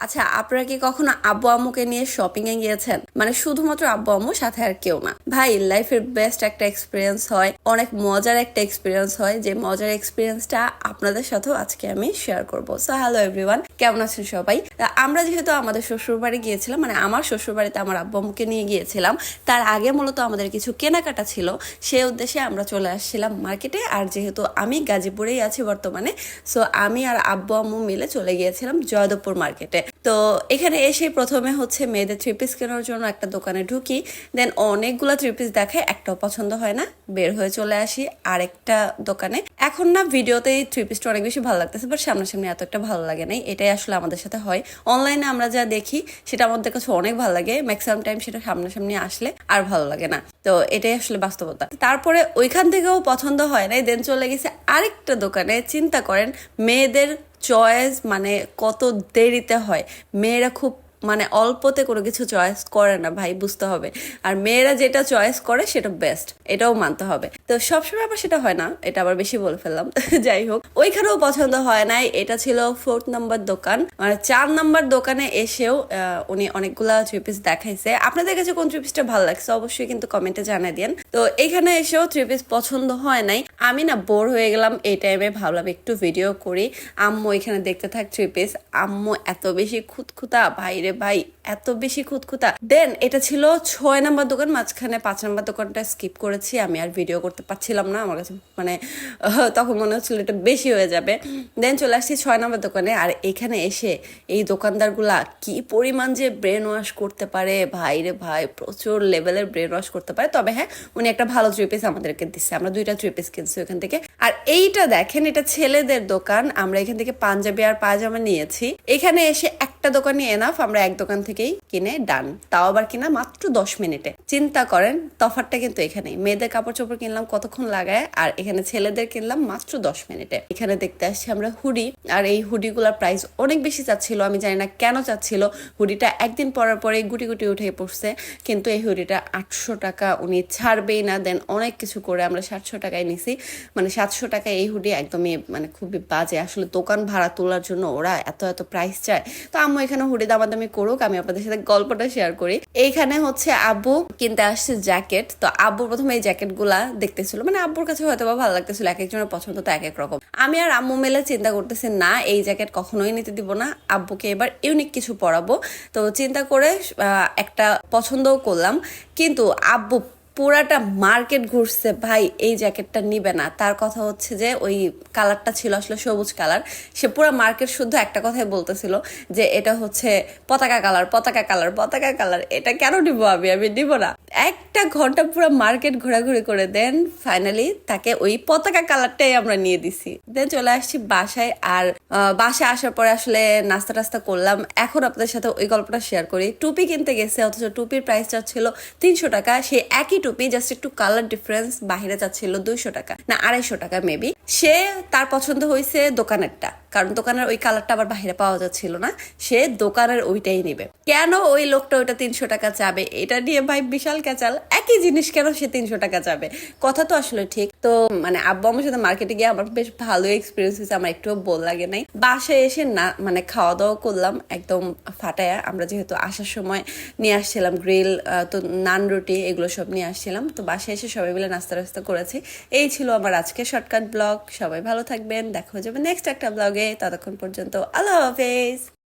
আচ্ছা, আপনারা কি কখনো আব্বু আম্মুকে নিয়ে শপিং এ গিয়েছেন? মানে শুধুমাত্র আব্বু আম্মু, সাথে আর কেউ না। ভাই, লাইফের বেস্ট একটা এক্সপিরিয়েন্স হয়, অনেক মজার একটা এক্সপিরিয়েন্স হয়, যে মজার এক্সপিরিয়েন্সটা আপনাদের সাথেও আজকে আমি শেয়ার করবো। সো হ্যালো এভরিওয়ান, কেমন আছেন সবাই? আমরা যেহেতু আমাদের শ্বশুর বাড়ি গিয়েছিলাম, মানে আমার শ্বশুর বাড়িতে আমার আব্বু আম্মুকে নিয়ে গিয়েছিলাম, তার আগে মূলত আমাদের কিছু কেনাকাটা ছিল, সেই উদ্দেশ্যে আমরা চলে আসছিলাম মার্কেটে। আর যেহেতু আমি গাজীপুরেই আছি বর্তমানে, সো আমি আর আব্বু আম্মু মিলে চলে গিয়েছিলাম জয়দেবপুর মার্কেটে। তো এখানে এসে প্রথমে হচ্ছে মেয়েদের থ্রি পিস কেনার জন্য একটা দোকানে ঢুকি, দেন অনেকগুলো থ্রি পিস দেখায়, একটাও পছন্দ হয় না, বের হয়ে চলে আসি আরেকটা দোকানে। এখন না ভিডিওতে এই থ্রি পিসটা অনেক বেশি ভালো লাগতেছে, বাট সামনাসামনি এত একটা ভালো লাগে নাই। এটাই আসলে আমাদের সাথে হয়, অনলাইনে আমরা যা দেখি সেটা আমাদের কাছে অনেক ভালো লাগে, ম্যাক্সিমাম টাইম সেটা সামনাসামনি আসলে আর ভালো লাগে না। তো এটাই আসলে বাস্তবতা। তারপরে ওইখান থেকেও পছন্দ হয় নাই, দেন চলে গেছে আরেকটা দোকানে। চিন্তা করেন, মেয়েদের চয়েস মানে কত দেরিতে হয়। মেয়েরা খুব মানে অল্পতে কোনো কিছু চয়েস করে না ভাই, বুঝতে হবে। আর মেয়েরা যেটা চয়েস করে সেটা বেস্ট, এটাও মানতে হবে। তো সবসময় আবার সেটা হয় না, এটা আবার বেশি বলে ফেললাম। যাই হোক, ওইখানেও পছন্দ হয় নাই। এটা ছিল 4th নাম্বার দোকান, মানে 4 নাম্বার দোকানে এসেও উনি অনেকগুলা থ্রি পিস দেখাইছে। আপনাদের কাছে কোন থ্রি পিসটা ভালো লাগছে অবশ্যই কিন্তু কমেন্টে জানিয়ে দিন। তো এখানে এসেও থ্রি পিস পছন্দ হয় নাই। আমি না বোর হয়ে গেলাম এই টাইমে, ভাবলাম একটু ভিডিও করি। আম্মু এখানে দেখতে থাক থ্রি পিস। আম্মু এত বেশি খুঁতখুঁতা ভাই রে ভাই, এত বেশি খুঁতখুঁতা। দেন এটা ছিল 6 নাম্বার দোকান, মাঝখানে 5 নাম্বার দোকানটা স্কিপ করেছি, আমি আর ভিডিও করতে পারছিলাম না। আমার কাছে মানে তখন মনে হচ্ছিল এটা বেশি হয়ে যাবে। দেন চলে আসছি 6 নাম্বার দোকানে। আর এখানে এসে এই দোকানদারগুলা কি পরিমাণ যে ব্রেন ওয়াশ করতে পারে ভাই রে ভাই, প্রচুর লেভেলের ব্রেন ওয়াশ করতে পারে। তবে হ্যাঁ, উনি একটা ভালো থ্রি পিস আমাদেরকে দিচ্ছে, আমরা 2টা থ্রি পিস কিনছি ওখান থেকে। আর এইটা দেখেন, এটা ছেলেদের দোকান। আমরা এখান থেকে পাঞ্জাবি আর পায়জামা নিয়েছি। এখানে এসে একটা দোকানই এনাফ, আমরা এক দোকান থেকেই কিনে ডান, তাও আবার কিনা মাত্র 10 মিনিটে। চিন্তা করেন তফাৎটা কিন্তু এখানেই। মেয়েদের কাপড় চোপড় কিনলাম কতক্ষণ লাগায়, আর এখানে ছেলেদের কিনলাম মাত্র 10 মিনিটে। এখানে দেখতে আসছি আমরা হুডি, আর এই হুডিগুলোর প্রাইস অনেক বেশি চাচ্ছিল, আমি জানি না কেন চাচ্ছিল। হুডিটা একদিন পরার পরে গুটি গুটি উঠে পড়ছে, কিন্তু এই হুডিটা 800 টাকা, উনি ছাড়বেই না। দেন অনেক কিছু করে আমরা 700 টাকায় নিছি। মানে 700 টাকায় এই হুডি একদমই মানে খুবই বাজে। আসলে দোকান ভাড়া তোলার জন্য ওরা এত এত প্রাইস চায়। তো আম্মু এখানে হুডি দামাদামি করুক, আমি আপনাদের সাথে গল্পটা শেয়ার করি। এইখানে হচ্ছে আব্বু কিনতে আসছে জ্যাকেট। তো আব্বু প্রথমে এই জ্যাকেট গুলা দেখতেছিল, মানে আব্বুর কাছে হয়তো বা ভালো লাগতেছিল, এক একজনের পছন্দ তো এক এক রকম। আমি আর আম্মু মিলে চিন্তা করতেছি, না এই জ্যাকেট কখনোই নিতে দিব না, আব্বুকে এবার ইউনিক কিছু পরাবো। তো চিন্তা করে একটা পছন্দও করলাম, কিন্তু আব্বু পুরাটা মার্কেট ঘুরছে ভাই, এই জ্যাকেটটা নিবে না। তার কথা হচ্ছে যে ওই কালারটা ছিল আসলে সবুজ কালার। সে পুরো মার্কেট শুদ্ধ একটা কথাই বলতেছিল যে এটা হচ্ছে পতাকা কালার, পতাকা কালার, পতাকা কালার, এটা কেন নিবো আমি নিব না। একটা ঘন্টা পুরো মার্কেট ঘোরাঘুরি করে দেন ফাইনালি তাকে ওই পতাকা কালারটাই আমরা নিয়ে দিছি। দেন চলে আসছি বাসায়। আর বাসায় আসার পরে আসলে নাস্তা টাস্তা করলাম। এখন আপনাদের সাথে ওই গল্পটা শেয়ার করি। টুপি কিনতে গেছে, অথচ টুপির প্রাইসটা ছিল 300 টাকা। সে একই টুপি, জাস্ট একটু কালার ডিফারেন্স, বাহিরে যাচ্ছিল 200 টাকা না 250 টাকা মেবি। সে তার পছন্দ হয়েছে দোকানেরটা, কারণ দোকানের ওই কালারটা আবার বাহিরে পাওয়া যাচ্ছিল না, সে দোকানের ওইটাই নিবে। কেন ওই লোকটা ওইটা 300 টাকা চাবে, এটা নিয়ে ভাই বিশাল ক্যাচাল। একই জিনিস কেন সে 300 টাকা চাবে? কথা তো আসলে ঠিক। তো মানে আব্বু আমার সাথে মার্কেটে গিয়ে আমার বেশ ভালো এক্সপিরিয়েন্স হয়েছে, আমার একটুও বোর লাগে নাই। বাসায় এসে না মানে খাওয়া দাওয়া করলাম একদম ফাটায়া। আমরা যেহেতু আসার সময় নিয়ে আসছিলাম গ্রিল, তো নান রুটি এগুলো সব নিয়ে আসছিলাম। তো বাসায় এসে সবাই মিলে নাস্তা টাস্তা করেছি। এই ছিল আমার আজকে শর্টকাট ব্লগ। সবাই ভালো থাকবেন, দেখা হয়ে যাবে নেক্সট একটা ব্লগে। ততক্ষণ পর্যন্ত আল্লাহ হাফেজ।